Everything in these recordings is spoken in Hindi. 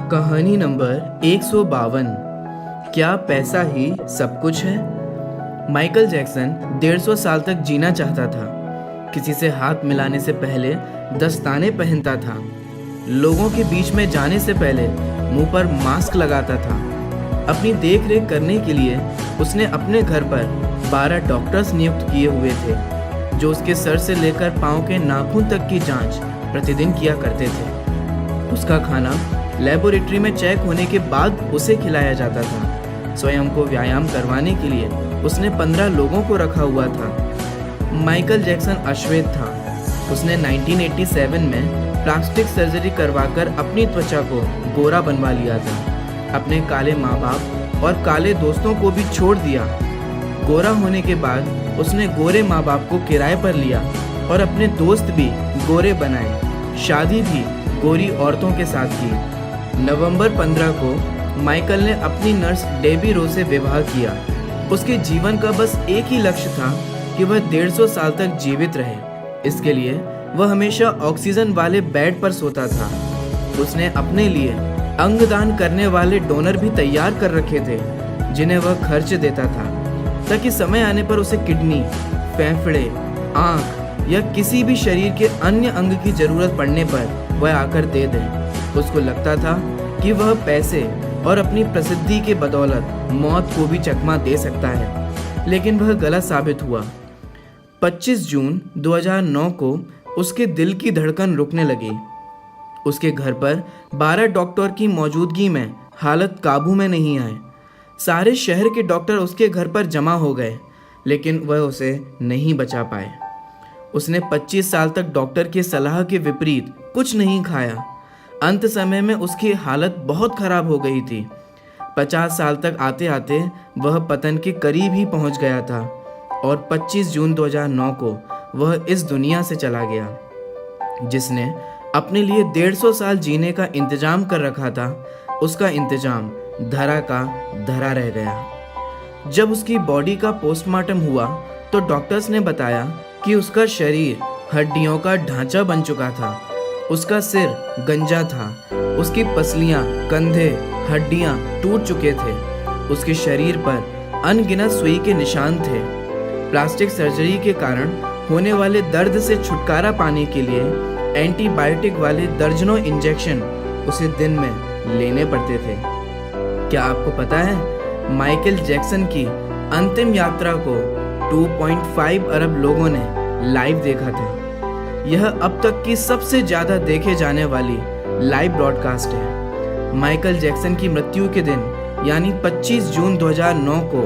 कहानी नंबर 152। क्या पैसा ही सब कुछ है? माइकल जैक्सन 150 साल तक जीना चाहता था। किसी से हाथ मिलाने से पहले दस्ताने पहनता था। लोगों के बीच में जाने से पहले मुंह पर मास्क लगाता था। अपनी देख रेख करने के लिए उसने अपने घर पर 12 डॉक्टर्स नियुक्त किए हुए थे, जो उसके सर से लेकर पाँव के नाखून तक की जांच प्रतिदिन किया करते थे। उसका खाना लेबोरेटरी में चेक होने के बाद उसे खिलाया जाता था। स्वयं को व्यायाम करवाने के लिए उसने 15 लोगों को रखा हुआ था। माइकल जैक्सन अश्वेत था। उसने 1987 में प्लास्टिक सर्जरी करवाकर अपनी त्वचा को गोरा बनवा लिया था। अपने काले माँ बाप और काले दोस्तों को भी छोड़ दिया। गोरा होने के बाद उसने गोरे माँ बाप को किराए पर लिया और अपने दोस्त भी गोरे बनाए। शादी भी गोरी औरतों के साथ की। नवंबर 15 को माइकल ने अपनी नर्स डेबी रो से विवाह किया। उसके जीवन का बस एक ही लक्ष्य था कि वह 150 साल तक जीवित रहे। इसके लिए वह हमेशा ऑक्सीजन वाले बेड पर सोता था। उसने अपने लिए अंगदान करने वाले डोनर भी तैयार कर रखे थे, जिन्हें वह खर्च देता था, ताकि समय आने पर उसे किडनी, फेफड़े, आँख या किसी भी शरीर के अन्य अंग की जरूरत पड़ने पर वह आकर दे दे। उसको लगता था कि वह पैसे और अपनी प्रसिद्धि के बदौलत मौत को भी चकमा दे सकता है, लेकिन वह गलत साबित हुआ। 25 जून 2009 को उसके दिल की धड़कन रुकने लगी। उसके घर पर 12 डॉक्टर की मौजूदगी में हालत काबू में नहीं आए। सारे शहर के डॉक्टर उसके घर पर जमा हो गए, लेकिन वह उसे नहीं बचा पाए। उसने 25 साल तक डॉक्टर की सलाह के विपरीत कुछ नहीं खाया। अंत समय में उसकी हालत बहुत खराब हो गई थी। 50 साल तक आते आते वह पतन के करीब ही पहुंच गया था और 25 जून 2009 को वह इस दुनिया से चला गया। जिसने अपने लिए 150 साल जीने का इंतजाम कर रखा था, उसका इंतजाम धरा का धरा रह गया। जब उसकी बॉडी का पोस्टमार्टम हुआ तो डॉक्टर्स ने बताया कि उसका शरीर हड्डियों का ढांचा बन चुका था। उसका सिर गंजा था। उसकी पसलियां, कंधे, हड्डियां टूट चुके थे। उसके शरीर पर अनगिनत सुई के निशान थे। प्लास्टिक सर्जरी के कारण होने वाले दर्द से छुटकारा पाने के लिए एंटीबायोटिक वाले दर्जनों इंजेक्शन उसे दिन में लेने पड़ते थे। क्या आपको पता है, माइकल जैक्सन की अंतिम यात्रा को 2.5 अरब लोगों ने लाइव देखा था। यह अब तक की सबसे ज़्यादा देखे जाने वाली लाइव ब्रॉडकास्ट है। माइकल जैक्सन की मृत्यु के दिन यानी 25 जून 2009 को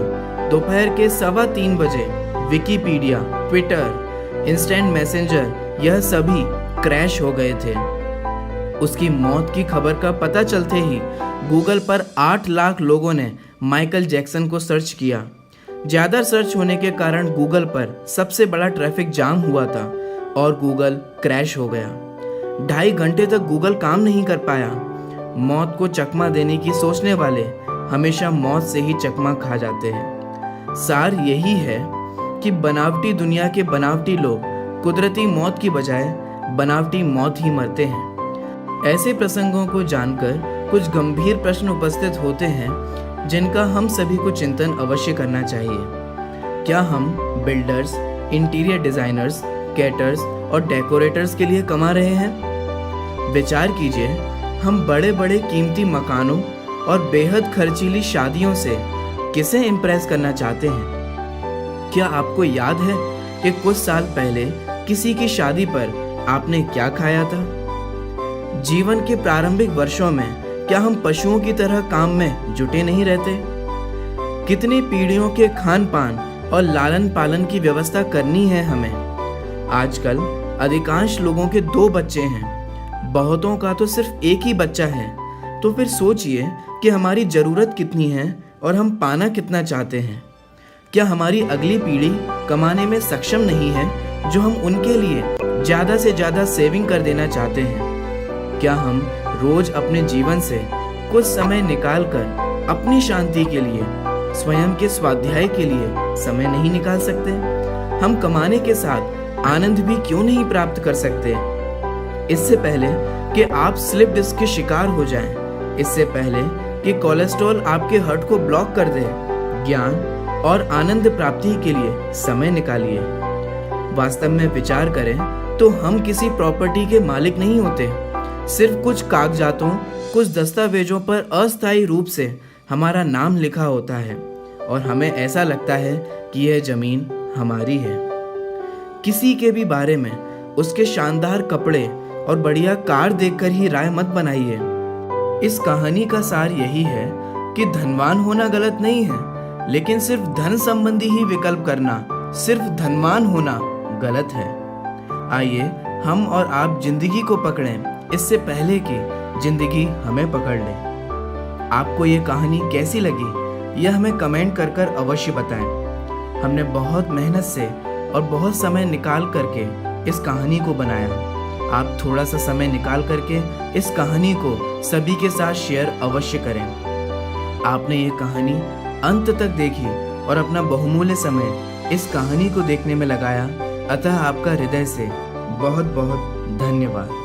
दोपहर के 3:15 बजे विकिपीडिया, ट्विटर, इंस्टेंट मैसेंजर यह सभी क्रैश हो गए थे। उसकी मौत की खबर का पता चलते ही गूगल पर 8 लाख लोगों ने माइकल जैक्सन को सर्च किया। ज़्यादा सर्च होने के कारण गूगल पर सबसे बड़ा ट्रैफिक जाम हुआ था और गूगल क्रैश हो गया। 2.5 घंटे तक गूगल काम नहीं कर पाया। मौत को चकमा देने की सोचने वाले हमेशा मौत से ही चकमा खा जाते हैं। सार यही है कि बनावटी दुनिया के बनावटी लोग कुदरती मौत की बजाय बनावटी मौत ही मरते हैं। ऐसे प्रसंगों को जानकर कुछ गंभीर प्रश्न उपस्थित होते हैं, जिनका हम सभी को चिंतन अवश्य करना चाहिए। क्या हम बिल्डर्स, इंटीरियर डिजाइनर्स, कैटर्स और डेकोरेटर्स के लिए कमा रहे हैं? विचार कीजिए, हम बड़े बड़े कीमती मकानों और बेहद खर्चीली शादियों से किसे इम्प्रेस करना चाहते हैं? क्या आपको याद है कि कुछ साल पहले किसी की शादी पर आपने क्या खाया था? जीवन के प्रारंभिक वर्षों में क्या हम पशुओं की तरह काम में जुटे नहीं रहते? कितनी पीढ़ियों के खान पान और लालन पालन की व्यवस्था करनी है हमें। आजकल अधिकांश लोगों के 2 बच्चे हैं, बहुतों का तो सिर्फ एक ही बच्चा है। तो फिर सोचिए कि हमारी ज़रूरत कितनी है और हम पाना कितना चाहते हैं। क्या हमारी अगली पीढ़ी कमाने में सक्षम नहीं है, जो हम उनके लिए ज़्यादा से ज़्यादा सेविंग कर देना चाहते हैं? क्या हम रोज अपने जीवन से कुछ समय निकालकर अपनी शांति के लिए, स्वयं के स्वाध्याय के लिए समय नहीं निकाल सकते? हम कमाने के साथ आनंद भी क्यों नहीं प्राप्त कर सकते? इससे पहले कि आप स्लिप डिस्क के शिकार हो जाएं, इससे पहले कि कोलेस्ट्रॉल आपके हार्ट को ब्लॉक कर दे, ज्ञान और आनंद प्राप्ति के लिए समय निकालिए। वास्तव में विचार करें तो हम किसी प्रॉपर्टी के मालिक नहीं होते। सिर्फ कुछ कागजातों, कुछ दस्तावेजों पर अस्थायी रूप से हमारा नाम लिखा होता है और हमें ऐसा लगता है कि यह जमीन हमारी है। किसी के भी बारे में उसके शानदार कपड़े और बढ़िया कार देखकर ही राय मत बनाइए। इस कहानी का सार यही है कि धनवान होना गलत नहीं है, लेकिन सिर्फ धन संबंधी ही विकल्प करना, सिर्फ धनवान होना गलत है। आइए हम और आप जिंदगी को पकड़ें इससे पहले कि जिंदगी हमें पकड़ ले। आपको ये कहानी कैसी लगी यह हमें कमेंट कर कर अवश्य बताएं। हमने बहुत मेहनत से और बहुत समय निकाल करके इस कहानी को बनाया। आप थोड़ा सा समय निकाल करके इस कहानी को सभी के साथ शेयर अवश्य करें। आपने ये कहानी अंत तक देखी और अपना बहुमूल्य समय इस कहानी को देखने में लगाया, अतः आपका हृदय से बहुत बहुत धन्यवाद।